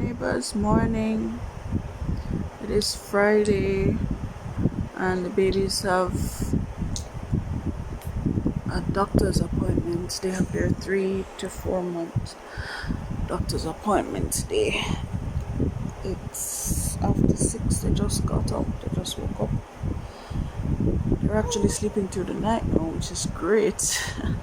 neighbors, morning. It is Friday and the babies have a doctor's appointment. They have their 3 to 4 month doctor's appointment today. It's after 6. They just got up. They just woke up. They're actually sleeping through the night now, which is great. I'm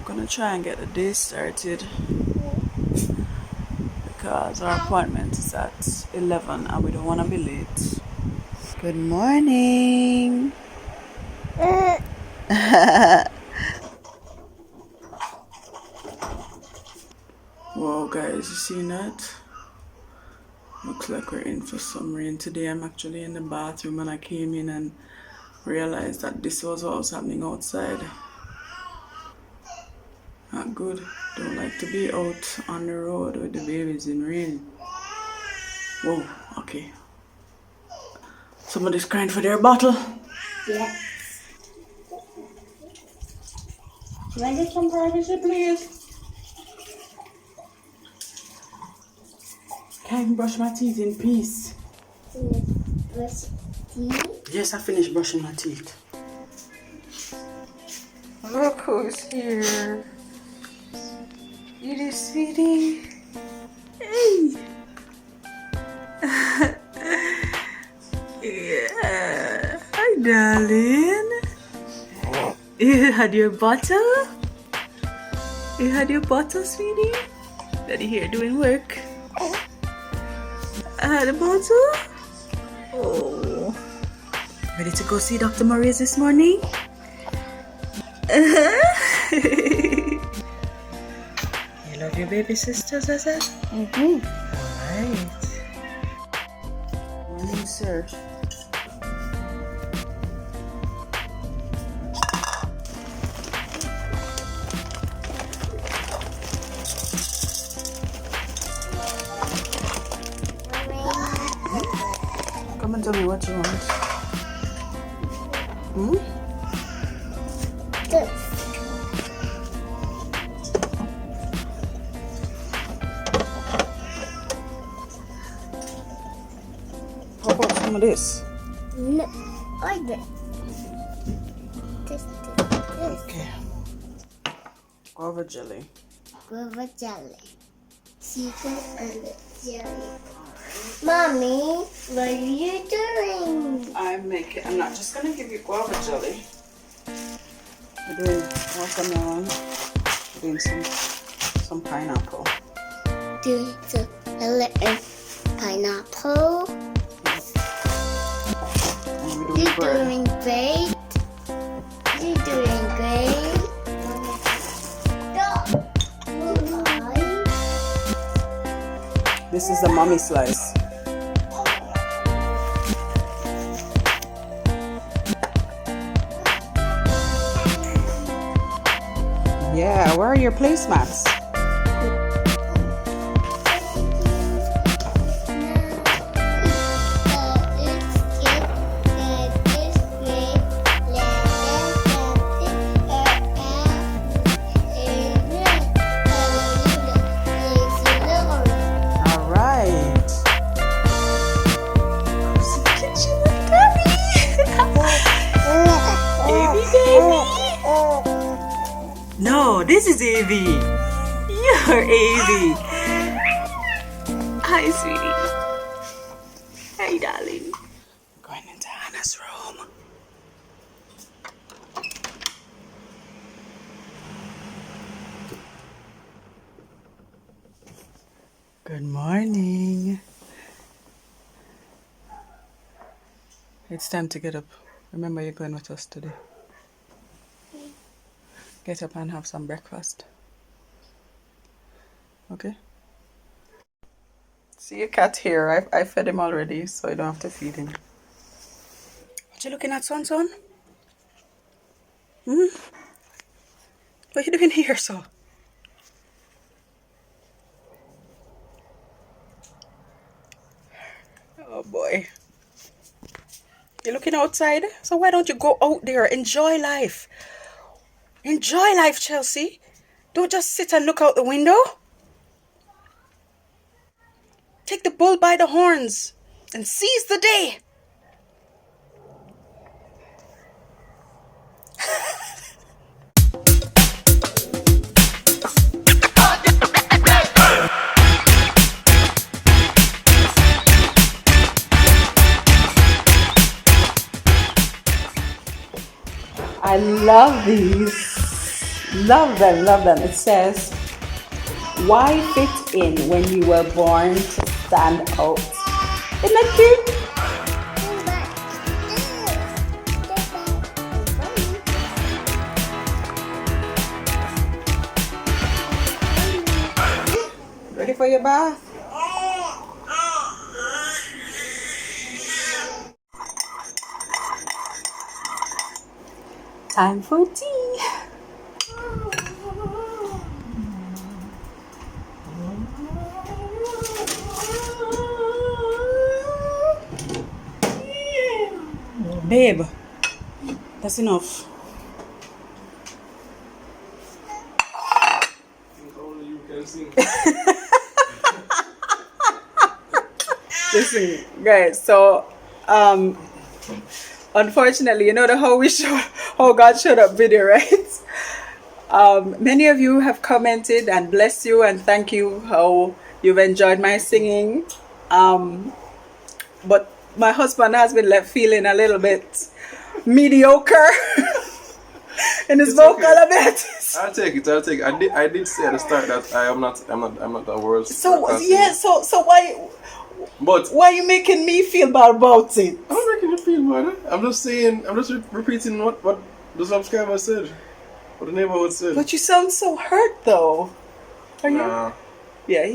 gonna try and get the day started because our appointment is at 11 and we don't want to be late. Good morning. Whoa guys, you seen that? Looks like we're in for some rain today. I'm actually in the bathroom and I came in and realized that this was what was happening outside. Not good. Don't like to be out on the road with the babies in rain. Whoa, okay. Somebody's crying for their bottle. Yeah. Can I get some privacy, please? Can I brush my teeth in peace? Brush teeth? Yes, I finished brushing my teeth. Look who's here. It is sweetie. Hey. Yeah. Hi, darling. You had your bottle? You had your bottle, sweetie? Daddy here doing work. I had a bottle. Oh. Ready to go see Dr. Maurice this morning? You love your baby sisters, Zaza? Mm-hmm. Alright. Morning, sir. Come and tell me what you want. This. How about some of this? No, like this. This. Okay. Guava jelly. Guava jelly. Secret and jelly. Mommy, what are you doing? I'm not just gonna give you guava jelly. We're doing watermelon. We're doing some pineapple. Doing the little pineapple. And we're doing You're bread. doing great. You're doing great. This is the mommy slice. Yeah, where are your placemats? No, this is Avi. You're Avi. Hi, sweetie. Hey, darling. Going into Hannah's room. Good morning. It's time to get up. Remember, you're going with us today. Get up and have some breakfast. Okay? See your cat here. I fed him already, so you don't have to feed him. What you looking at, son? What you doing here, so? Oh boy. You're looking outside? So why don't you go out there? Enjoy life. Enjoy life, Chelsea. Don't just sit and look out the window. Take the bull by the horns and seize the day. I love these. Love them, love them. It says, why fit in when you were born to stand out? Isn't that cute? Ready for your bath? Time for tea. Babe, that's enough. Only you can sing. Listen, guys, so unfortunately, you know the how God showed up video, right? Many of you have commented, and bless you and thank you how you've enjoyed my singing. But my husband has been left feeling a little bit mediocre in his vocal abilities. I'll take it. I did say at the start that I'm not the world's So broadcaster. yeah, so But why are you making me feel bad about it? I'm not making you feel bad. I'm just saying. I'm just repeating what the subscriber said, what the neighborhood said. But you sound so hurt though. Are you? Nah, Yeah,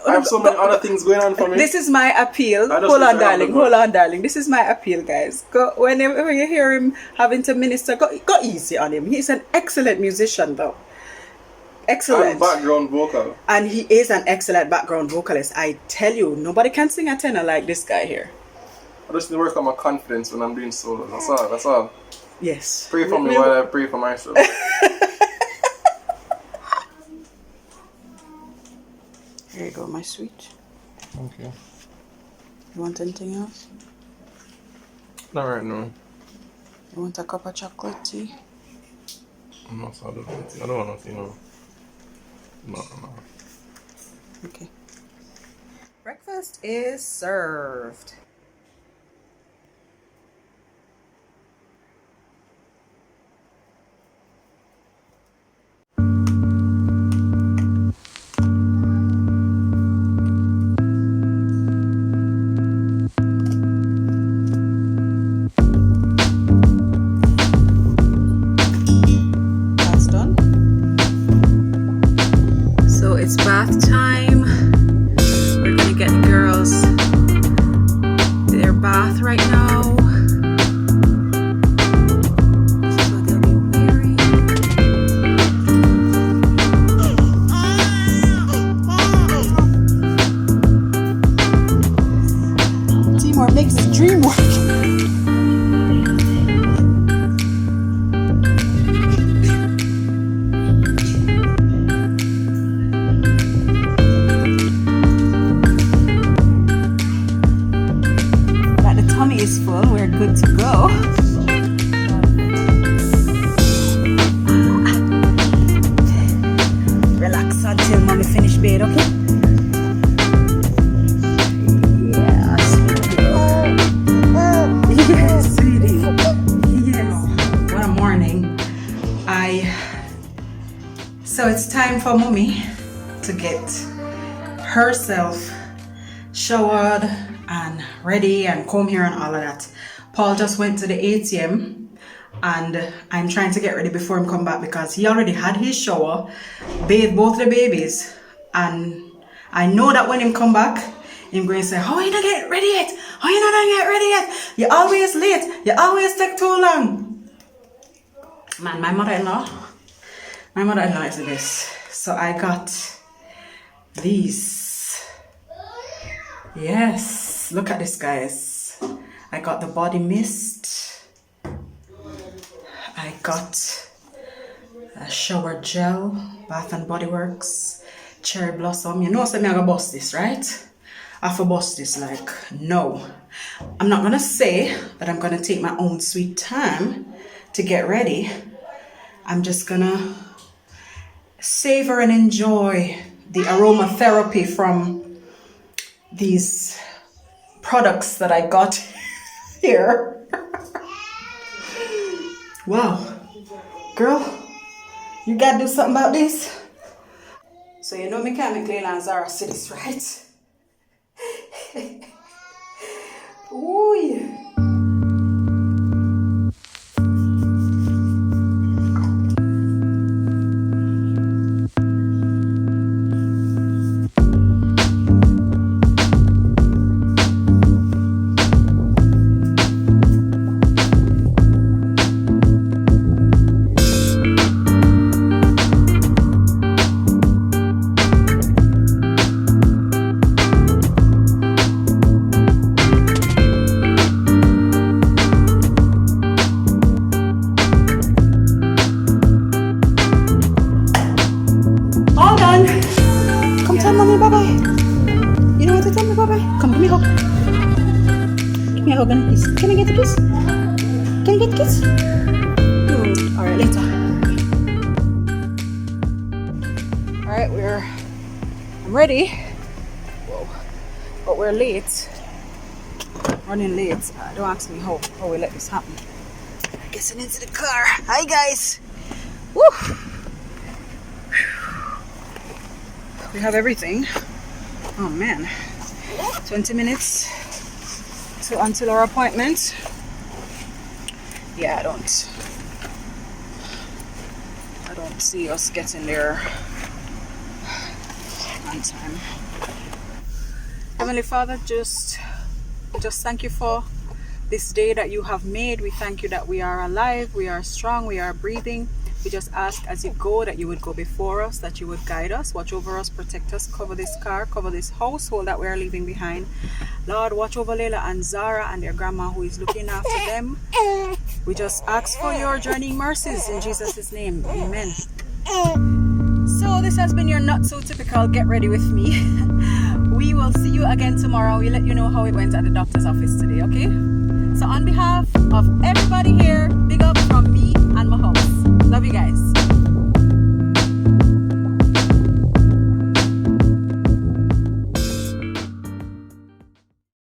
I have so many other things going on for me. This is my appeal. I just Hold wish on, I had darling. the Hold on, darling. This is my appeal, guys. Whenever you hear him having to minister, go easy on him. He's an excellent musician, though. Excellent. And background vocal. And he is an excellent background vocalist. I tell you, nobody can sing a tenor like this guy here. I just need to work on my confidence when I'm doing solo. That's all. That's all. Yes. Pray for me while I pray for myself. Here you go, my sweet. Okay. You want anything else? Not right now. You want a cup of chocolate tea? I'm not so I don't want nothing. No. No. Okay. Breakfast is served. That's done. So it's bath time. We're gonna get the girls their bath right now. This is what they'll be wearing. Teamwork makes the dream work. That the tummy is full, we're good to go. Relax until mommy finish bed, okay? Yeah, sweetie. Yes, sweetie. Yes. What a morning. So it's time for mommy to get herself showered and ready and comb hair and all of that. Paul just went to the ATM and I'm trying to get ready before him come back because he already had his shower, bathed both the babies, and I know that when him come back, him going to say, how you not get ready yet? How you not get ready yet? You're always late. You always take too long. Man, my mother-in-law is the best. So I got these. Yes, look at this, guys. I got the body mist. I got a shower gel, Bath and Body Works, Cherry Blossom. You know, so I'm gonna bust this, right? I for bust this, like, no. I'm not gonna say that I'm gonna take my own sweet time to get ready. I'm just gonna savor and enjoy the aromatherapy from these products that I got here. Wow. Girl, you gotta do something about this. So you know me can't make Leila and Zahra see this, right? Ooh, yeah. Tell mommy bye-bye. You know what to tell me bye-bye? Come, give me a hug. Give me a hug and a kiss. Can I get a kiss? Can I get a kiss? Good. Alright, later. Alright, I'm ready. Whoa. But we're late. Running late. Don't ask me how we let this happen. Getting into the car. Hi guys. Woo! We have everything. Oh man, 20 minutes until our appointment. Yeah, I don't see us getting there on time. Heavenly Father, just thank you for this day that you have made. We thank you that we are alive, we are strong, we are breathing. We just ask as you go that you would go before us, that you would guide us, watch over us, protect us, cover this car, cover this household that we are leaving behind. Lord, watch over Leila and Zahra and their grandma who is looking after them. We just ask for your journeying mercies in Jesus' name. Amen. So this has been your not so typical get ready with me. We will see you again tomorrow. We'll let you know how it went at the doctor's office today, okay? So on behalf of everybody here, big up from me and my house. Love you guys.